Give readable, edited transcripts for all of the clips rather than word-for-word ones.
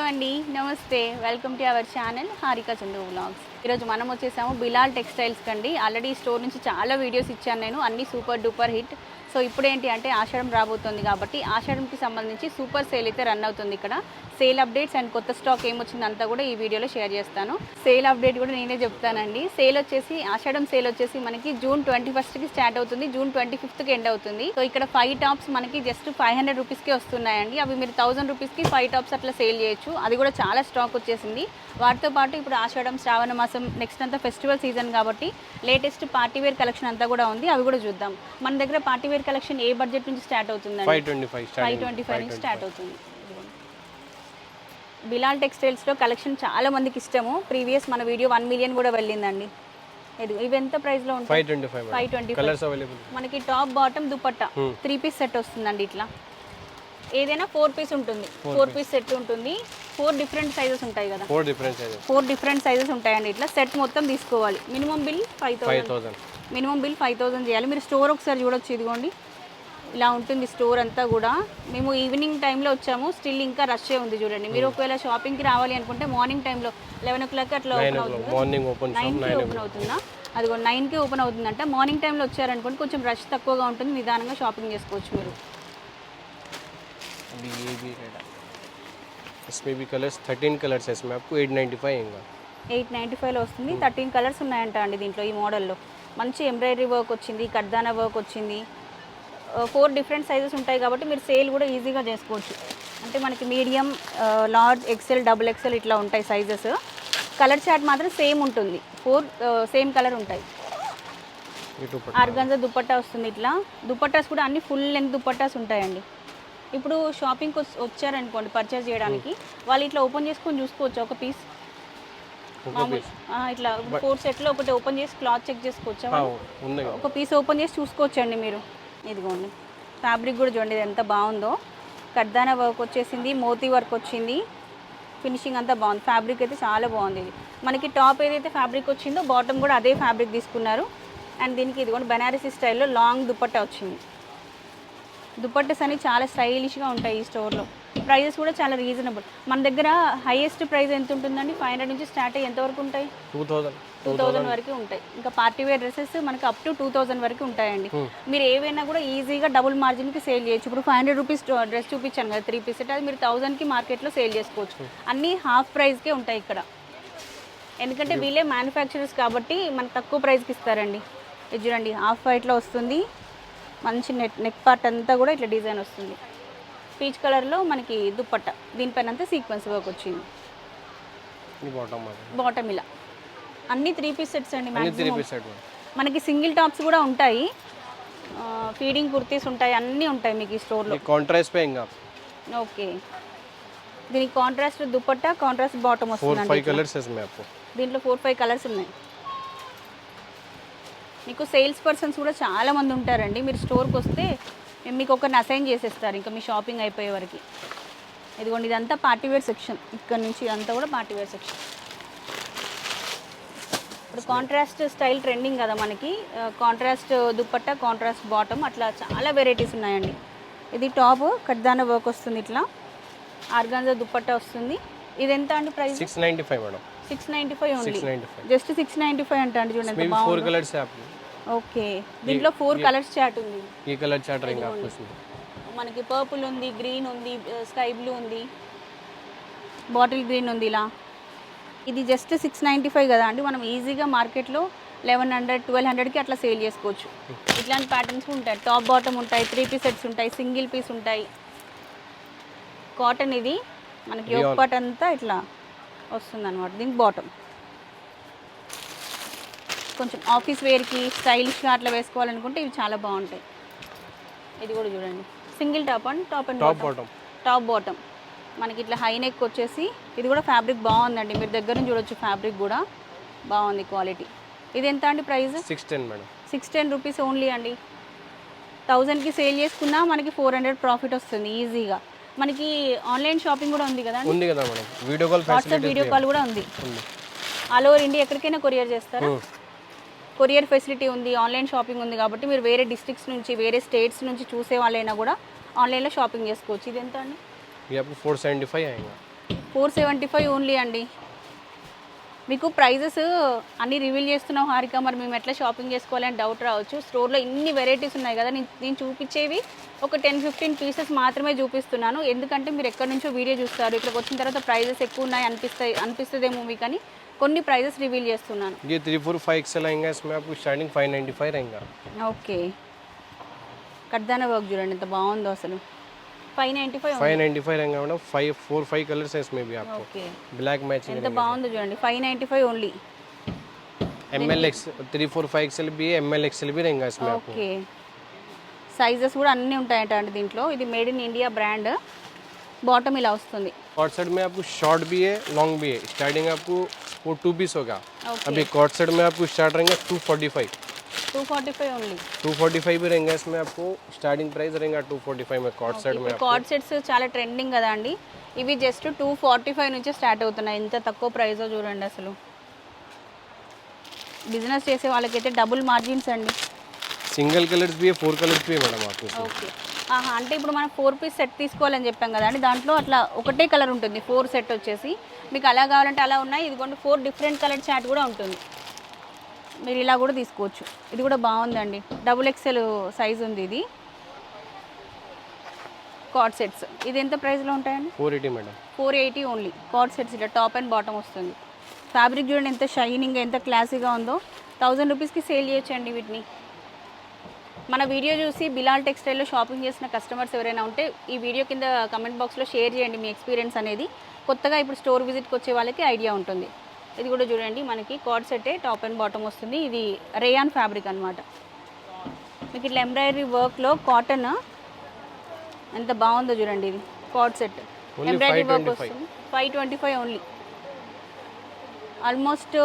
అండి నమస్తే welcome to our channel Harika Chandu vlogs. ఈరోజు మనం వచ్చేసాము బిలాల్ టెక్స్టైల్స్ కండి. ఆల్రెడీ స్టోర్ నుంచి చాలా వీడియోస్ ఇచ్చాను నేను, అన్ని సూపర్ డూపర్ హిట్. సో ఇప్పుడు ఏంటి అంటే ఆషాఢం రాబోతుంది కాబట్టి ఆషాఢంకి సంబంధించి సూపర్ సేల్ అయితే రన్ అవుతుంది. ఇక్కడ సేల్ అప్డేట్స్ అండ్ కొత్త స్టాక్ ఏమొచ్చింది అంతా కూడా ఈ వీడియోలో షేర్ చేస్తాను. సేల్ అప్డేట్ కూడా నేనే చెప్తానండి. సేల్ వచ్చేసి ఆషాఢం సేల్ వచ్చేసి మనకి జూన్ 21కి స్టార్ట్ అవుతుంది, జూన్ 25కి ఎండ్ అవుతుంది. సో ఇక్కడ 5 టాప్స్ మనకి జస్ట్ 500 రూపీస్కే వస్తున్నాయండి. అవి మీరు 1000 రూపీస్కి 5 టాప్స్ అట్లా సేల్ చేయొచ్చు. అది కూడా చాలా స్టాక్ వచ్చేసింది. వాటితో పాటు ఇప్పుడు ఆషాఢం, శ్రావణ మాసం, నెక్స్ట్ అంతా ఫెస్టివల్ సీజన్ కాబట్టి లేటెస్ట్ పార్టీవేర్ కలెక్షన్ అంతా కూడా ఉంది. అవి కూడా చూద్దాం. మన దగ్గర పార్టీవేర్ కలెక్షన్ ఏ బడ్జెట్ నుంచి స్టార్ట్ అవుతుందండి? 525 నుంచి స్టార్ట్ అవుతుంది. బిలాల్ టెక్స్టైల్స్లో కలెక్షన్ చాలా మందికి ఇష్టము. ప్రీవియస్ మన వీడియో 1 మిలియన్ కూడా వెళ్ళిందండి. ఇవి ఎంత ప్రైస్లో ఉంటాయి? 525. మనకి top bottom dupatta 3 piece set వస్తుందండి. ఇట్లా ఏదైనా 4 పీస్ ఉంటుంది, 4 పీస్ సెట్ ఉంటుంది. 4 డిఫరెంట్ సైజెస్ ఉంటాయి కదా, 4 డిఫరెంట్ సైజెస్ ఉంటాయండి. ఇట్లా సెట్ మొత్తం తీసుకోవాలి. Minimum bill 5000. మినిమం బిల్ 5000 చేయాలి. మీరు స్టోర్ ఒకసారి చూడొచ్చు. ఇదిగోండి ఇలా ఉంటుంది స్టోర్ అంతా కూడా. మేము ఈవినింగ్ టైంలో వచ్చాము, స్టిల్ ఇంకా రష్ ఉంది చూడండి. మీరు ఒకవేళ షాపింగ్కి రావాలి అనుకుంటే మార్నింగ్ టైంలో 11 o'clock అట్లా ఓపెన్ అవుతుంది. 9కి ఓపెన్ అవుతుందా? అది 9కి ఓపెన్ అవుతుందంట. మార్నింగ్ టైంలో వచ్చారనుకోండి కొంచెం రష్ తక్కువగా ఉంటుంది, నిదానంగా షాపింగ్ చేసుకోవచ్చు మీరు. इसमें भी कलर्स 13 कलर्स है इसमें आपको 895 आएगा. 895లో వస్తుంది. 13 కలర్స్ ఉన్నాయంట అండి దీంట్లో. ఈ మోడల్లో మంచి ఎంబ్రాయిడరీ వర్క్ వచ్చింది, కడ్దానా వర్క్ వచ్చింది. 4 డిఫరెంట్ సైజెస్ ఉంటాయి కాబట్టి మీరు సేల్ కూడా ఈజీగా చేసుకోవచ్చు. అంటే మనకి medium, large, XL, double XL ఇట్లా ఉంటాయి సైజెస్. కలర్ చార్ట్ మాత్రం సేమ్ ఉంటుంది. 4 సేమ్ కలర్ ఉంటాయి. ఆర్గాన్జా దుపట్టా వస్తుంది. ఇట్లా దుపట్టాస్ కూడా అన్ని ఫుల్ లెంత్ దుపట్టాస్ ఉంటాయండి. ఇప్పుడు షాపింగ్కి వచ్చారనుకోండి పర్చేస్ చేయడానికి, వాళ్ళు ఇట్లా ఓపెన్ చేసుకొని చూసుకోవచ్చు. ఒక పీస్ మామూలు ఇట్లా 4 సెట్లో ఒకటి ఓపెన్ చేసి క్లాత్ చెక్ చేసుకోవచ్చు. ఒక పీస్ ఓపెన్ చేసి చూసుకోవచ్చు అండి మీరు. ఇదిగోండి ఫ్యాబ్రిక్ కూడా చూడండి ఎంత బాగుందో. కడ్దానా వర్క్ వచ్చేసింది, మోతీ వర్క్ వచ్చింది. ఫినిషింగ్ అంతా బాగుంది. ఫ్యాబ్రిక్ అయితే చాలా బాగుంది. ఇది మనకి టాప్ ఏదైతే ఫ్యాబ్రిక్ వచ్చిందో బాటమ్ కూడా అదే ఫ్యాబ్రిక్ తీసుకున్నారు. అండ్ దీనికి ఇదిగోండి బెనారసీ స్టైల్లో లాంగ్ దుపట్టా వచ్చింది. దుపట్టాస్ అన్ని చాలా స్టైలిష్గా ఉంటాయి ఈ స్టోర్లో. ప్రైజెస్ కూడా చాలా రీజనబుల్. మన దగ్గర హైయెస్ట్ ప్రైస్ ఎంత ఉంటుందండి? 500 నుంచి స్టార్ట్ అయ్యి ఎంతవరకు ఉంటాయి? 2000 వరకు ఉంటాయి. ఇంకా పార్టీవేర్ డ్రెస్సెస్ మనకి అప్ టు 2000 వరకు ఉంటాయండి. మీరు ఏవైనా కూడా ఈజీగా డబుల్ మార్జిన్కి సేల్ చేయొచ్చు. ఇప్పుడు 500 రూపీస్ డ్రెస్ చూపించాను కదా 3 పీస్ సెట్, అది మీరు 1000కి మార్కెట్లో సేల్ చేసుకోవచ్చు. అన్నీ హాఫ్ ప్రైస్కే ఉంటాయి ఇక్కడ. ఎందుకంటే వీళ్ళే మ్యానుఫ్యాక్చరర్స్ కాబట్టి మనకు తక్కువ ప్రైస్కి ఇస్తారండి. ఇది చూడండి హాఫ్ వైట్లో వస్తుంది. మంచి నెక్ పార్ట్ అంతా కూడా ఇట్లా డిజైన్ వస్తుంది. పీచ్ కలర్లో మనకి దుపట్టా, దీనిపైన అంతా సీక్వెన్స్ వర్క్ వచ్చింది. బాటమ్ ఇలా అన్ని 3 పీస్ సెట్స్ అండి. మనకి సింగిల్ టాప్స్ కూడా ఉంటాయి, ఫీడింగ్ కుర్తీస్ ఉంటాయి, అన్నీ ఉంటాయి మీకు ఈ స్టోర్లో. ఓకే, దీనికి కాంట్రాస్ట్ దుపట్టా, కాంట్రాస్ట్ బాటమ్ వస్తుంది. దీంట్లో 4-5 కలర్స్ ఉన్నాయి. మీకు సేల్స్ పర్సన్స్ కూడా చాలా మంది ఉంటారండి. మీరు స్టోర్కి వస్తే మీకు ఒకరిని అసైన్ చేసేస్తారు ఇంకా మీ షాపింగ్ అయిపోయే వరకు. ఇదిగోండి ఇదంతా పార్టీవేర్ సెక్షన్. ఇక్కడ నుంచి ఇదంతా కూడా పార్టీవేర్ సెక్షన్. ఇప్పుడు కాంట్రాస్ట్ స్టైల్ ట్రెండింగ్ కదా మనకి. కాంట్రాస్ట్ దుపట్టా, కాంట్రాస్ట్ బాటమ్, అట్లా చాలా వెరైటీస్ ఉన్నాయండి. ఇది టాప్ కడ్దానా వర్క్ వస్తుంది. ఇట్లా ఆర్గాన్జా దుపట్టా వస్తుంది. ఇది ఎంత అండి ప్రైస్? 695 మేడం. 695 ఓన్లీ. జస్ట్ 695 అంట అండి. చూడండి బాగుంది. ఓకే, దీంట్లో 4 కలర్స్ చార్ట్ ఉంది. ఈ కలర్ చార్ట్ మనకి పర్పుల్ ఉంది, గ్రీన్ ఉంది, స్కై బ్లూ ఉంది, బాటిల్ గ్రీన్ ఉంది. ఇలా ఇది జస్ట్ 695 కదా అండి. మనం ఈజీగా మార్కెట్లో 1100, 1200కి అట్లా సేల్ చేసుకోవచ్చు. ఇట్లాంటి ప్యాటర్న్స్ ఉంటాయి. టాప్ బాటమ్ ఉంటాయి, 3 పీస్ సెట్స్ ఉంటాయి, సింగిల్ పీస్ ఉంటాయి. కాటన్ ఇది మనకి యోక్ పార్ట్ అంతా ఇట్లా వస్తుంది అనమాట. దీనికి బాటమ్ కొంచెం ఆఫీస్ వేర్కి స్టైలిష్గా అట్లా వేసుకోవాలనుకుంటే ఇవి చాలా బాగుంటాయి. ఇది కూడా చూడండి single top and top bottom మనకి ఇట్లా హై నెక్ వచ్చేసి. ఇది కూడా ఫ్యాబ్రిక్ బాగుందండి, మీరు దగ్గర నుంచి చూడొచ్చు. ఫ్యాబ్రిక్ కూడా బాగుంది, క్వాలిటీ. ఇది ఎంత అండి ప్రైస్? 610 మేడం. 610 రూపీస్ ఓన్లీ అండి. 1000కి సేల్ చేసుకున్నా మనకి 400 ప్రాఫిట్ వస్తుంది ఈజీగా. మనకి ఆన్లైన్ షాపింగ్ కూడా ఉంది కదా మేడం. వాట్సాప్ వీడియో కాల్ కూడా ఉంది. ఆల్ ఓవర్ ఇండియా ఎక్కడికైనా కొరియర్ చేస్తారా? కొరియర్ ఫెసిలిటీ ఉంది, ఆన్లైన్ షాపింగ్ ఉంది కాబట్టి మీరు వేరే డిస్ట్రిక్ట్స్ నుంచి, వేరే స్టేట్స్ నుంచి చూసే వాళ్ళైనా కూడా ఆన్లైన్లో షాపింగ్ చేసుకోవచ్చు. ఇది ఎంత అండి? 475 आएगा. 475 ఓన్లీ అండి. మీకు ప్రైజెస్ అన్నీ రివీల్ చేస్తున్నాం హారిక, మరి మేము ఎట్లా షాపింగ్ చేసుకోవాలని డౌట్ రావచ్చు. స్టోర్లో ఇన్ని వెరైటీస్ ఉన్నాయి కదా, నేను చూపించేవి ఒక 10-15 పీసెస్ మాత్రమే చూపిస్తున్నాను. ఎందుకంటే మీరు ఎక్కడి నుంచో వీడియో చూస్తారు, ఇక్కడికి వచ్చిన తర్వాత ప్రైజెస్ ఎక్కువ ఉన్నాయి అనిపిస్తుందేమో మీకు అని కొన్ని ప్రైజెస్ రివీల్ చేస్తున్నాను. ये 345 XL आएंगे, इसमें आपको स्टार्टिंग 595 रहेगा. ఓకే, కడ్దానా వర్క్ చూడండి ఎంత బాగుందో అసలు. 595 595 रहेगा मैडम. 5 कलर्स है इसमें भी आपको. Okay, black matching. ఎంత బాగుందో చూడండి. 595 ఓన్లీ. MLX 345 XL भी है, ML XL भी रहेगा इसमें आपको. ఓకే, సైజెస్ కూడా అన్నీ ఉంటాయట అండి దీంట్లో. ఇది made in India brand. Bottom ఇలా వస్తుంది. कॉर्ड सेट में आपको शॉर्ट भी है, लॉन्ग भी है. स्टार्टिंग आपको वो 2 पीस होगा. अभी कॉर्ड सेट में आपको स्टार्ट रहेंगे 245. 245 ఓన్లీ. 245 भी रहेंगे इसमें आपको. स्टार्टिंग प्राइस रहेगा 245 में कॉर्ड सेट में. కార్డ్ సెట్స్ చాలా ట్రెండింగ్ కదా అండి. ఇవి జస్ట్ 245 నుంచి స్టార్ట్ అవుతున్నాయి. ఎంత తక్కువ ప్రైస్ చూడండి అసలు. బిజినెస్ చేసే వాళ్ళకైతే డబుల్ మార్జిన్స్ అండి. सिंगल कलर्स भी है, 4 कलर्स भी है मैडम आपको. ఓకే, అంటే ఇప్పుడు మనం 4 పీస్ సెట్ తీసుకోవాలని చెప్పాం కదా అండి, దాంట్లో అట్లా ఒకటే కలర్ ఉంటుంది 4 సెట్ వచ్చేసి. మీకు అలా కావాలంటే అలా ఉన్నాయి. ఇదిగోండి 4 డిఫరెంట్ కలర్ చాట్ కూడా ఉంటుంది, మీరు ఇలా కూడా తీసుకోవచ్చు. ఇది కూడా బాగుందండి, XXL సైజ్ ఉంది ఇది. కార్డ్ సెట్స్ ఇది ఎంత ప్రైస్లో ఉంటాయండి? 480 మేడం. 480 ఓన్లీ. కార్డ్ సెట్స్ ఇలా టాప్ అండ్ బాటమ్ వస్తుంది. ఫ్యాబ్రిక్ చూడండి ఎంత షైనింగ్, ఎంత క్లాసీగా ఉందో. 1000 రూపీస్కి సేల్ చేయొచ్చండి వీటిని. మన వీడియో చూసి బిలాల్ టెక్స్టైల్లో షాపింగ్ చేసిన కస్టమర్స్ ఎవరైనా ఉంటే ఈ వీడియో కింద కమెంట్ బాక్స్లో షేర్ చేయండి మీ ఎక్స్పీరియన్స్ అనేది. కొత్తగా ఇప్పుడు స్టోర్ విజిట్కి వచ్చే వాళ్ళకి ఐడియా ఉంటుంది. ఇది కూడా చూడండి, మనకి కార్డ్ సెట్టే టాప్ అండ్ బాటమ్ వస్తుంది. ఇది రేయాన్ ఫ్యాబ్రిక్ అనమాట. మీకు ఇట్లా ఎంబ్రాయిడరీ వర్క్లో కాటన్ ఎంత బాగుందో చూడండి. ఇది కార్డ్ సెట్ ఎంబ్రాయిడరీ వర్క్ వస్తుంది. 525 ఓన్లీ. ఆల్మోస్ట్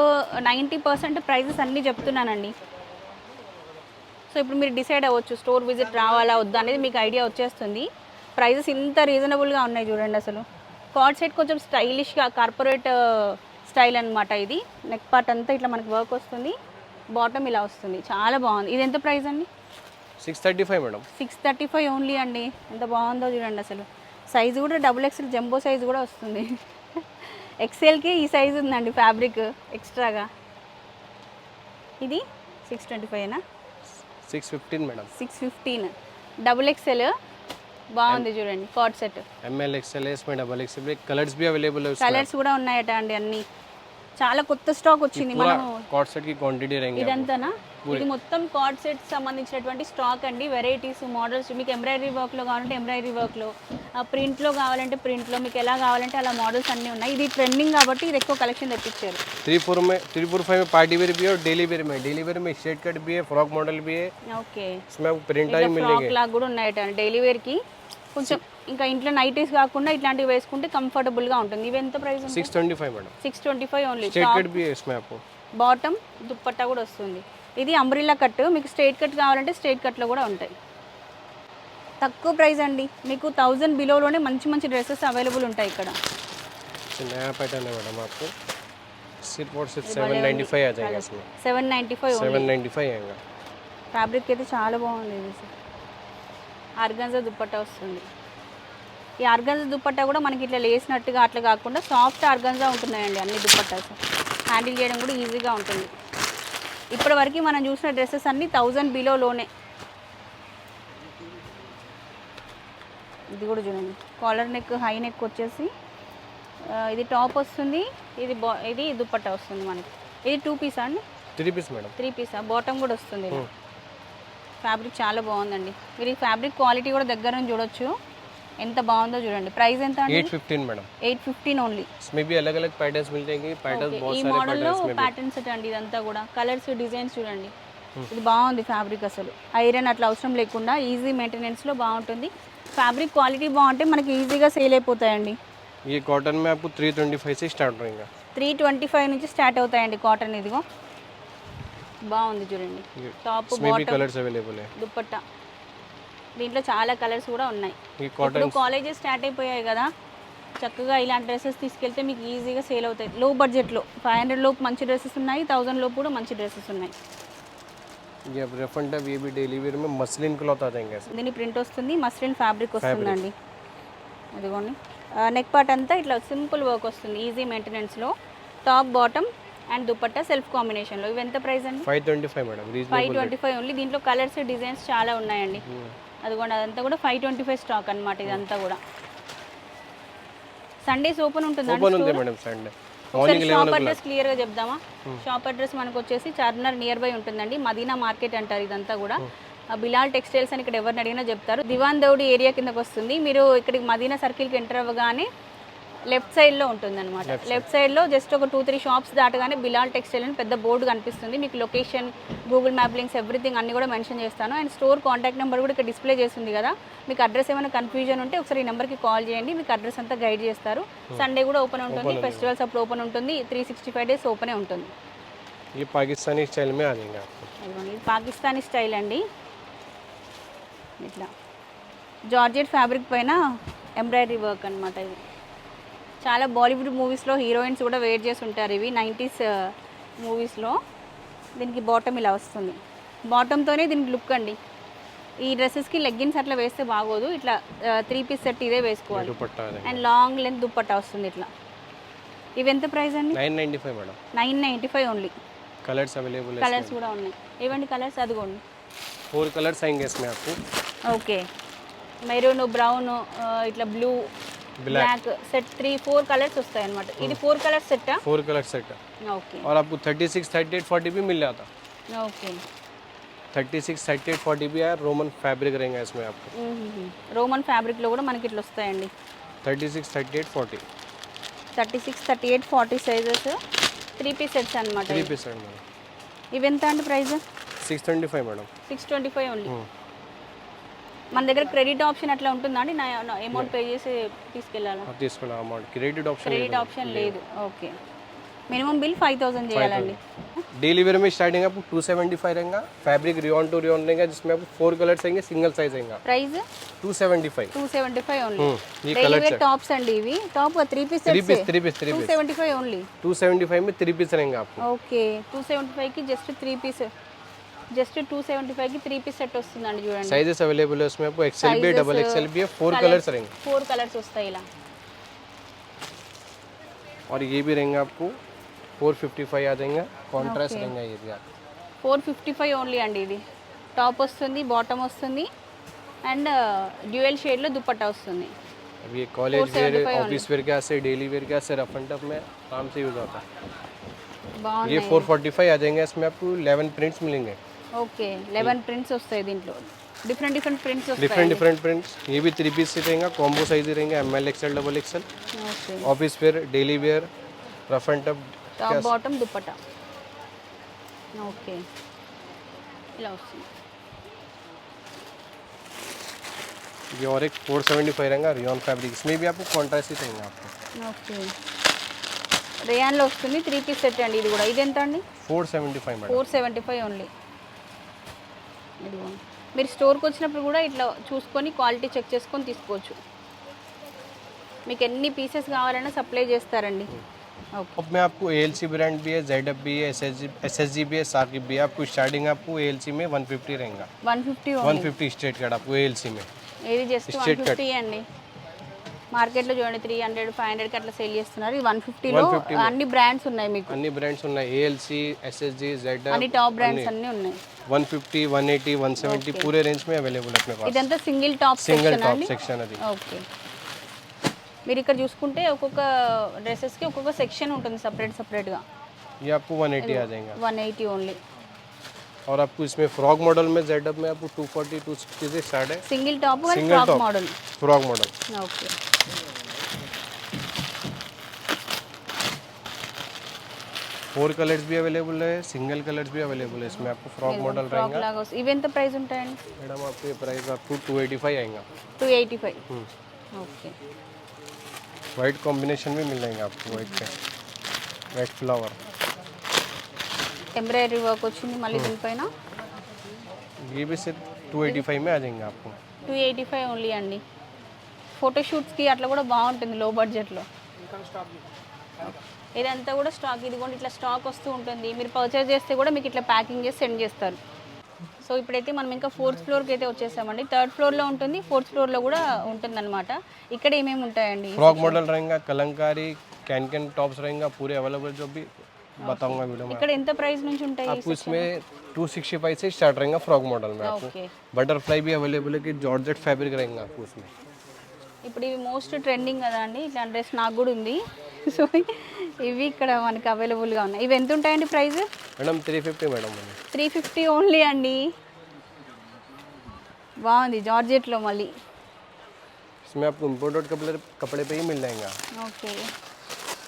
90% ప్రైజెస్ అన్నీ చెప్తున్నానండి. సో ఇప్పుడు మీరు డిసైడ్ అవ్వచ్చు స్టోర్ విజిట్ రావాలా వద్దా అనేది మీకు ఐడియా వచ్చేస్తుంది. ప్రైజెస్ ఇంత రీజనబుల్గా ఉన్నాయి చూడండి అసలు. కార్డ్ సెట్ కొంచెం స్టైలిష్గా కార్పొరేట్ స్టైల్ అనమాట. ఇది నెక్ పార్ట్ అంతా ఇట్లా మనకి వర్క్ వస్తుంది, బాటమ్ ఇలా వస్తుంది. చాలా బాగుంది. ఇది ఎంత ప్రైస్ అండి? 635 మేడం. 635 ఓన్లీ అండి. ఎంత బాగుందో చూడండి అసలు. సైజు కూడా XXL జంబో సైజు కూడా వస్తుంది. ఎక్సెల్కి ఈ సైజు ఉందండి ఫ్యాబ్రిక్ ఎక్స్ట్రాగా. ఇది 625నా? 615 మేడం. 615 XXL బాగుంది చూడండి కార్డ్ సెట్. ML XL है, इसमें XXL भी. कलर्स भी अवेलेबल है. కలర్స్ కూడా ఉన్నాయట అండి అన్ని. చాలా కొత్త స్టాక్ వచ్చింది. మనం కార్డ్ సెట్ కి క్వాంటిటీ रहेंगे. ఇదంతానా? ఇది మొత్తం కార్డ్ సెట్ సంబంధించినటువంటి స్టాక్ అండి. Varieties, models. మీకు ఎంబ్రాయిడరీ వర్క్లో కావాలంటే ఎంబ్రాయిడరీ వర్క్లో, ప్రింట్లో కావాలంటే ప్రింట్లో, మీకు ఎలా కావాలంటే అలా మోడల్స్ అన్నీ ఉన్నాయి. ఇది ట్రెండింగ్ కాబట్టి ఇది ఎక్కువ కలెక్షన్ తెప్పించారు. 345 में पार्टी वेयर भी है और डेली वेयर में स्ट्रेट कट भी है, फ्रॉक मॉडल भी है. ఓకే, इसमें आपको प्रिंट ही मिलेंगे. ఫ్రాక్ లాగా కూడా ఉన్నాయట డైలీ వేర్కి. కొంచెం ఇంకా ఇంట్లో నైటీస్ కాకుండా ఇట్లాంటివి వేసుకుంటే కంఫర్టబుల్గా ఉంటుంది. ఇవి ఎంత price? 625 madam. 625 only. Straight cut भी है इसमें आपको. బాటమ్ దుప్పట్టా కూడా వస్తుంది. ఇది అంబ్రిల్లా కట్. మీకు స్ట్రైట్ కట్ కావాలంటే స్ట్రైట్ కట్లో కూడా ఉంటాయి. తక్కువ ప్రైస్ అండి. మీకు 1000 బిలోలోనే మంచి మంచి డ్రెస్సెస్ అవైలబుల్ ఉంటాయి ఇక్కడ. नया पैटर्न है मैडम आपको. सिर्फ और सिर्फ 795 आ जाएगा इसमें. 795 ఓన్లీ. 795 आएगा. ఫ్యాబ్రిక్ అయితే చాలా బాగుంది. ఇది ఆర్గాన్జా దుప్పట్టా వస్తుంది. ఈ ఆర్గాన్జా దుప్పట్టా కూడా మనకి ఇట్లా లేసినట్టుగా అట్లా కాకుండా సాఫ్ట్ ఆర్గాన్జా ఉంటున్నాయండి అన్ని దుప్పట్టాస్. హ్యాండిల్ చేయడం కూడా ఈజీగా ఉంటుంది. ఇప్పటివరకు మనం చూసిన డ్రెస్సెస్ అన్నీ 1000 బిలోలోనే. ఇది కూడా చూడండి, కాలర్ నెక్, హై నెక్ వచ్చేసి ఇది టాప్ వస్తుంది. ఇది దుప్పట్టా వస్తుంది మనకి. ఇది 2 పీసా అండి? 3 పీస్ మేడం. 3 పీసా. బాటమ్ కూడా వస్తుంది. ఫ్యాబ్రిక్ చాలా బాగుందండి. మీరు ఈ ఫ్యాబ్రిక్ క్వాలిటీ కూడా దగ్గర నుంచి చూడొచ్చు ఎంత బాగుందో చూడండి. ప్రైస్ ఎంత అండి? 815 మేడం. 815 ఓన్లీ. इसमें भी अलग अलग पैटर्न्स मिल जाएंगे. पैटर्न्स बहुत ఈ सारे మోడల్లో पैटर्न्स में ప్యాటర్న్స్ అండి. ఇదంతా కూడా కలర్స్, డిజైన్స్ చూడండి. ఇది బాగుంది ఫ్యాబ్రిక్ అసలు. ఐరన్ అట్లా అవసరం లేకుండా ఈజీ మెయింటెనెన్స్లో బాగుంటుంది. ఫ్యాబ్రిక్ క్వాలిటీ బాగుంటే మనకి ఈజీగా సేల్ అయిపోతాయండి. ये कॉटन में आपको 325 से स्टार्ट रहेगा. 325 నుంచి స్టార్ట్ అవుతాయండి కాటన్. ఇదిగో బాగుంది చూడండి. టాప్, इसमें भी బాటమ్, कलर्स अवेलेबल है. దుప్పట్టా. దీంట్లో చాలా కలర్స్ కూడా ఉన్నాయి. ये ఇప్పుడు कॉटन కాలేజెస్ స్టార్ట్ అయిపోయాయి కదా, చక్కగా ఇలాంటి డ్రెస్సెస్ తీసుకెళ్తే మీకు ఈజీగా సేల్ అవుతాయి. లో బడ్జెట్లో 500 లోపు మంచి డ్రెస్సెస్ ఉన్నాయి, 1000 లోపు కూడా మంచి డ్రెస్సెస్ ఉన్నాయి. ये अब रेफंड है, ये भी डेली वेयर में मसलिन क्लॉथ आ जाएंगे ऐसे. దీని ప్రింట్ వస్తుంది, మస్లిన్ ఫ్యాబ్రిక్ వస్తుందండి. అదిగోండి నెక్ పార్ట్ అంతా ఇట్లా సింపుల్ వర్క్ వస్తుంది, ఈజీ మెయింటెనెన్స్లో. Top bottom and dupatta self కాంబినేషన్లో. ఇవి ఎంత ప్రైస్ అండి? 525 మేడం, రీజనబుల్ 525 ఓన్లీ. దీంట్లో కలర్స్ డిజైన్స్ చాలా ఉన్నాయండి. అదిగోండి అదంతా కూడా 525 స్టాక్ అన్నమాట ఇదంతా కూడా. సండేస్ ఓపెన్ ఉంటుందా? ఓపెన్ ఉంది మేడం సండే ఒకసారి మార్నింగ్ షాప్ 11 అడ్రస్ క్లియర్గా చెప్దామా? షాప్ అడ్రస్ మనకు వచ్చేసి చార్మినార్ నియర్ బై ఉంటుందండి. మదీనా మార్కెట్ అంటారు ఇదంతా కూడా. బిలాల్ టెక్స్టైల్స్ అని ఇక్కడ ఎవరిని అడిగినా చెప్తారు. దివాన్ దౌడి ఏరియా కిందకి వస్తుంది. మీరు ఇక్కడికి మదీనా సర్కిల్కి ఎంటర్ అవ్వగానే లెఫ్ట్ సైడ్లో ఉంటుందన్నమాట. లెఫ్ట్ సైడ్లో జస్ట్ ఒక 2-3 షాప్స్ దాటగానే బిలాల్ టెక్స్టైల్ అని పెద్ద బోర్డు కనిపిస్తుంది. మీకు location, Google map links everything అన్ని కూడా మెన్షన్ చేస్తాను. అండ్ స్టోర్ కాంటాక్ట్ నెంబర్ కూడా ఇక్కడ డిస్ప్లే చేస్తుంది కదా. మీకు అడ్రస్ ఏమైనా కన్ఫ్యూజన్ ఉంటే ఒకసారి ఈ నెంబర్కి కాల్ చేయండి, మీకు అడ్రస్ అంతా గైడ్ చేస్తారు. సండే కూడా ఓపెన్ ఉంటుంది, ఫెస్టివల్స్ అప్పుడు ఓపెన్ ఉంటుంది, 365 డేస్ ఓపెనే ఉంటుంది. ये पाकिस्तानी स्टाइल में आ जाएंगे आपको. ఇది పాకిస్తానీ స్టైల్ అండి. ఇట్లా జార్జెట్ ఫ్యాబ్రిక్ పైన ఎంబ్రాయిడరీ వర్క్ అనమాట. ఇది చాలా బాలీవుడ్ మూవీస్లో హీరోయిన్స్ కూడా వేర్ చేసి ఉంటారు ఇవి, 90s మూవీస్లో. దీనికి బాటమ్ ఇలా వస్తుంది. బాటమ్తోనే దీనికి లుక్ అండి. ఈ డ్రెస్సెస్కి లెగ్గిన్స్ అట్లా వేస్తే బాగోదు, ఇట్లా 3 పీస్ సెట్ ఇదే వేసుకోవాలి. दुपट्टा आ అండ్ లాంగ్ లెంత్ దుప్పట్టా వస్తుంది ఇట్లా. ఇవి ఎంత ప్రైస్ అండి? 995 మేడం. 995 ఓన్లీ. कलर्स अवेलेबल है. కలర్స్ కూడా ఉన్నాయి. ఏవండి కలర్స్? అదిగోండి 4 कलर्स आएंगे इसमें आपको. ఓకే. మెరూన్, బ్రౌన్, ఇట్లా బ్లూ, బ్లాక్ సెట్ 3-4 కలర్స్ వస్తాయి అన్నమాట. ఇది 4 కలర్స్ సెట్టా? 4 कलर सेट है. ఓకే और आपको 36, 38, 40 भी मिल जाता. ఓకే. 36, 38, 40 भी है. रोमन फैब्रिक रहेगा इसमें आपको. రోమన్ ఫ్యాబ్రిక్లో కూడా మనకి ఇట్లా వస్తాయండి. 36, 38, 40. 36, 38, 40 సైజెస్ 3 పీస్ సెట్స్ అనమాట. 3 पीस है मैडम. ఇవి ఎంత అండి ప్రైస్? 625 మేడం. 625 ఓన్లీ. మన దగ్గర క్రెడిట్ ఆప్షన్ అట్లా ఉంటుందా అండి? నా అమౌంట్ పే చేసి తీసుకెళ్ళాలా? తీసుకున్న amount credit option credit option లేదు. ఓకే. మినిమం బిల్ 5000 చేయాలండి. डेली वेयर में स्टार्टिंग आपको 275 रहेगा. फैब्रिक रियॉन टू रियॉन रहेगा जिसमें आपको 4 कलर्स आएंगे, सिंगल साइज आएगा. ప్రైస్ 275. 275 ఓన్లీ. ये డైలీ कलर వేర్ టాప్స్ అండి ఇవి. Top 3 piece 3 sets piece 3 piece 3 piece 275 only. 275 में 3 पीस रहेंगे आपको. ఓకే. 275 కి జస్ట్ 3 పీస్, జస్ట్ 275 కి 3 పీస్ సెట్ వస్తుందండి. చూడండి साइजेस अवेलेबल है उसमें आपको. एक्सेल भी है, डबल एक्सेल भी है. 4 कलर्स रहेंगे. 4 కలర్స్ వస్తాయి ఇలా. और ये भी रहेंगे आपको 455 आ जाएंगे. कॉन्ट्रास्ट रहेंगे ये भी आपको. 455 ఓన్లీ అండి. ఇది టాప్ వస్తుంది, బాటమ్ వస్తుంది అండ్ డ్యూయల్ షేడ్లో దుపట్టా వస్తుంది. अब ये कॉलेज वेयर, ऑफिस वेयर के से डेली वेयर के से रफ एंड टफ में आराम से यूज होता है. బాగుంది. ये 445 आ जाएंगे. इसमें आपको 11 प्रिंट्स मिलेंगे. ఓకే. 11 ప్రింట్స్ వస్తాయి దీంట్లో. డిఫరెంట్ ప్రింట్స్ వస్తాయి. Different prints. ये भी 3 पीस से रहेगा. कॉम्बो साइज रहेंगे. ML XL double XL. Okay. Office where, daily wear, rough and tough. Top bottom dupatta. Okay. ఇలా వస్తుంది. ये और एक 475 रहेगा रियॉन फैब्रिक. इसमें भी आपको कॉन्ट्रास्ट ही रहेगा आपको. ఓకే. రేయాన్లో వస్తుంది 3 పీస్ సెట్ అండి ఇది కూడా. ఇది ఎంత అండి? 475 మేడం. 475 ఓన్లీ. ఇదిగోండి. మీరు స్టోర్కి వచ్చినప్పుడు కూడా ఇట్లా చూసుకొని క్వాలిటీ చెక్ చేసుకొని తీసుకోవచ్చు. మీకు ఎన్ని పీసెస్ కావాలన్నా సప్లై చేస్తారండి. ఓకే. अब में आपको ALC ब्रांड भी है, ZF भी है, SSG भी है, साकिब भी है. आपको स्टार्टिंग आपको ALC में 150 रहेगा. 150 ఓన్లీ. 150 स्ट्रेट कट आपको ALC में. ఇది జస్ట్ 150 అండి. మార్కెట్లో చూడండి 300, 500కి అట్లా సేల్ చేస్తున్నారు. ఈ 150లో అన్ని బ్రాండ్స్ ఉన్నాయి మీకు. అన్ని బ్రాండ్స్ ఉన్నాయి. ALC, SSG, ZF, అన్ని టాప్ బ్రాండ్స్ అన్నీ ఉన్నాయి. 150, 180, 170 पूरे रेंज में अवेलेबल है अपने पास. ఇదంతా single top single section top అండి. सेक्शन అది. ఓకే. మీరు ఇక్కడ చూసుకుంటే ఒక్కొక్క డ్రెస్సెస్కి ఒక్కొక్క సెక్షన్ ఉంటుంది సపరేట్గా. ये आपको 180 आ जाएगा. 180 ఓన్లీ. और आपको इसमें फ्रॉक मॉडल में ZF में आपको 240, 260 से स्टार्ट है. Single top and Single frock top. Model. Frock model. Okay. 4 colours भी अवेलेबल है, सिंगल कलर्स भी अवेलेबल है. इसमें आपको फ्रॉक मॉडल ఫ్రాక్ रहेगा. లాగా వస్తుంది. ఇవి ఎంత ప్రైస్ ఉంటాయండి? मैडम आपको ये प्राइस आपको 285 आएगा. 285. ఓకే. वाइट कॉम्बिनेशन भी मिल जाएंगे आपको. White flower. ఎంబ్రాయిడరీ వర్క్ వచ్చింది మళ్ళీ దీనిపైన. ये भी सिर्फ 285 में आ जाएंगे आपको. 285 ఓన్లీ అండి. ఫోటోషూట్స్కి అట్లా కూడా బాగుంటుంది లో బడ్జెట్లో. ఇదంతా కూడా స్టాక్. ఇదిగోండి ఇట్లా స్టాక్ వస్తూ ఉంటుంది. మీరు పర్చేస్ చేస్తే కూడా మీకు ఇట్లా ప్యాకింగ్ చేసి సెండ్ చేస్తారు. సో సో ఇప్పుడైతే మనం ఇంకా 4th ఫ్లోర్కి అయితే వచ్చేసామండి. 3rd ఫ్లోర్లో ఉంటుంది, 4th ఫ్లోర్లో కూడా ఉంటుందన్నమాట. ఇక్కడ ఏమేమి ఉంటాయండి? फ्रॉक मॉडल रहेगा, कलंकारी, कैन टॉप्स रहेगा, पूरे अवेलेबल जो भी बताऊंगा वीडियो में ఇక్కడ ఎంత ప్రైస్ నుంచి ఉంటాయి? आपको। इसमें 265 से स्टार्ट रहेगा फ्रॉक मॉडल में आपको। ఓకే. बटरफ्लाई भी अवेलेबल है कि जॉर्जेट फैब्रिक रहेगा आपको उसमें। ఇప్పుడు ఇవి మోస్ట్ ట్రెండింగ్ కదా అండి, ఇట్లా డ్రెస్ నాకు కూడా ఉంది. సో ఇవి ఇక్కడ మనకి అవైలబుల్గా ఉన్నాయి. ఇవి ఎంత ఉంటాయండి ప్రైస్? Madam 350 madam. 350 ఓన్లీ అండి. బాగుంది జార్జెట్లో మళ్ళీ. इसमें आपको इम्पोर्टेड कपड़े पे ही मिल जाएगा। ఓకే,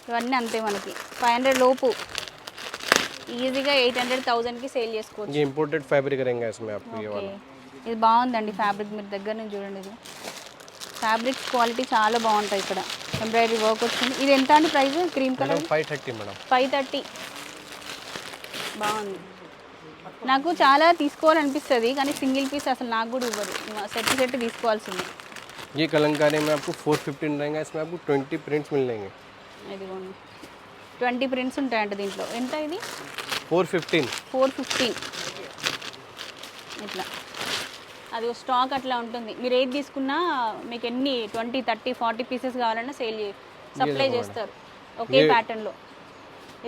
ఇవన్నీ అంతే మనకి 500 లోపు ఈజీగా 800,000కి సేల్ చేసుకోవచ్చు. ये इम्पोर्टेड फैब्रिक रहेगा इसमें आपको ये ఓకే, वाला। ఇది బాగుందండి ఫ్యాబ్రిక్. మీరు దగ్గర నుంచి చూడండి, ఇది ఫ్యాబ్రిక్స్ క్వాలిటీ చాలా బాగుంటాయి. ఇక్కడ ఎంబ్రాయిడరీ వర్క్ వచ్చింది. ఇది ఎంత అండి price? Cream colour madam 530 madam. 530. బాగుంది. నాకు చాలా తీసుకోవాలనిపిస్తుంది కానీ సింగిల్ పీస్ అసలు నాకు కూడా ఇవ్వదు. సెట్ తీసుకోవాల్సింది. ये कलंकारी में आपको 415 रहेगा। इसमें आपको 20 प्रिंट्स मिल जाएंगे। ఇదిగోండి 20 ప్రింట్స్ ఉంటాయంట దీంట్లో. ఎంత ఇది? 415। 415. ఇట్లా అది స్టాక్ అట్లా ఉంటుంది. మీరు ఏది తీసుకున్నా మీకు ఎన్ని 20, 30, 40 పీసెస్ కావాలన్నా సప్లై చేస్తారు ఒకే ప్యాటర్న్లో.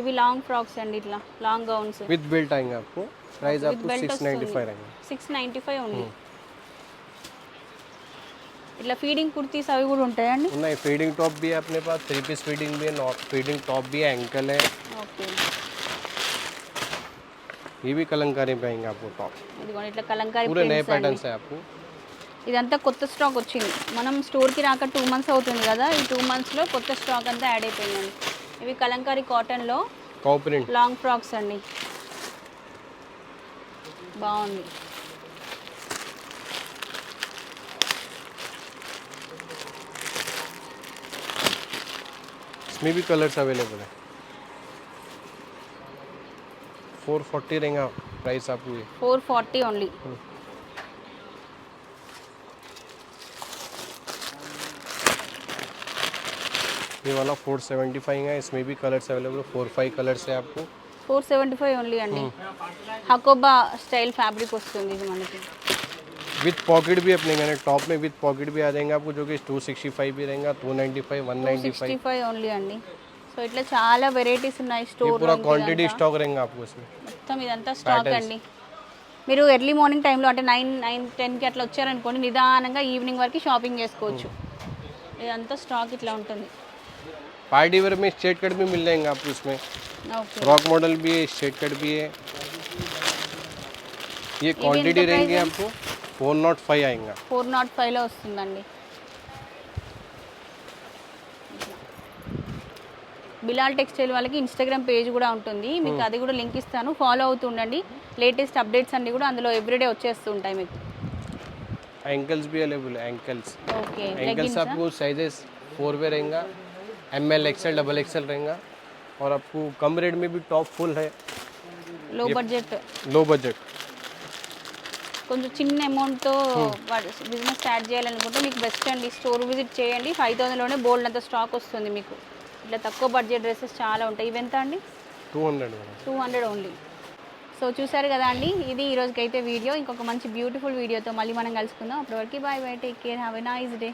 ఇవి లాంగ్ ఫ్రాక్స్ అండి, ఇట్లా లాంగ్ గౌన్స్ विद बेल्ट आएंगे आपको। प्राइस విత్ आपको బెల్ట్ 695 रहेगा। 695 ఉంది. ఇట్లా ఫీడింగ్ కుర్తీస్ అవి కూడా ఉంటాయండి. नहीं, फीडिंग टॉप भी है अपने पास, 3 पीस फीडिंग भी है, नॉट फीडिंग टॉप भी है, एंकल है। ఓకే, ये भी कलंकारी पे आएंगे आपको टॉप। ఇదిగోండి ఇట్లా కలంకారీ पूरे नए prints అండి. पैटर्न्स है आपको। ఇదంతా కొత్త స్టాక్ వచ్చింది. మనం స్టోర్కి రాక 2 months అవుతుంది కదా, ఈ 2 monthsలో కొత్త స్టాక్ అంతా యాడ్ అయిపోయిందండి. ఇవి కలంకారీ కాటన్లో कॉ प्रिंट। లాంగ్ ఫ్రాక్స్ అండి, బాగుంది. इसमें भी कलर्स अवेलेबल है। 440 रहेगा प्राइस आपको ये। 440 ఓన్లీ. ये वाला 475 है। इसमें भी कलर्स अवेलेबल है, 4-5 कलर्स है आपको। 475 ఓన్లీ అండి. హకోబా స్టైల్ ఫ్యాబ్రిక్ వస్తుంది ఇది మనకి. विद पॉकेट भी अपने कहने टॉप में विद पॉकेट भी आ जाएंगे आपको, जो कि 265 भी रहेगा, 295, 195। 265 ఓన్లీ అండి. సో ఇట్లా చాలా వెరైటీస్ ఉన్నాయి ये స్టోర్. पूरा क्वांटिटी स्टॉक रहेगा आपको इसमें। మొత్తం ఇదంతా స్టాక్ అండి. మీరు ఎర్లీ మార్నింగ్ టైంలో అంటే 9-10కి అట్లా వచ్చారనుకోండి, నిదానంగా ఈవినింగ్ వరకు షాపింగ్ చేసుకోవచ్చు. ఇదంతా స్టాక్ ఇట్లా ఉంటుంది. पार्टी वेयर में स्ट्रेट कट भी मिल जाएंगे आपको इसमें। ఓకే, फ्रॉक मॉडल भी है, स्ट्रेट कट भी है। ये क्वांटिटी रहेंगे आपको 405 आएगा। 405లో వస్తుందండి. బిలాల్ టెక్స్టైల్ వాళ్ళకి ఇన్స్టాగ్రామ్ పేజ్ కూడా ఉంటుంది, మీకు అది కూడా లింక్ ఇస్తాను, ఫాలో అవుతూ ఉండండి. లేటెస్ట్ అప్డేట్స్ అన్ని కూడా అందులో ఎవ్రీడే వచ్చేస్తూ ఉంటాయి మీకు. एंकल्स भी अवेलेबल है, एंकल्स। ఓకే, एंकल्स आपको साइजेस 4 में रहेगा, ML, XL, XXL रहेगा। और आपको कम रेट में भी टॉप फुल है, లో బడ్జెట్, लो बजट। కొంచెం చిన్న అమౌంట్తో బిజినెస్ స్టార్ట్ చేయాలనుకుంటే మీకు బెస్ట్ అండి. స్టోర్ విజిట్ చేయండి, 5000లోనే బోల్డ్ అంత స్టాక్ వస్తుంది మీకు. ఇట్లా తక్కువ బడ్జెట్ డ్రెస్సెస్ చాలా ఉంటాయి. ఇవెంత అండి? 200 200 ఓన్లీ. సో చూసారు కదా అండి, ఇది ఈరోజుకైతే వీడియో. ఇంకొక మంచి బ్యూటిఫుల్ వీడియోతో మళ్ళీ మనం కలుసుకుందాం. అప్పటివరకు bye bye, take care, have a nice day.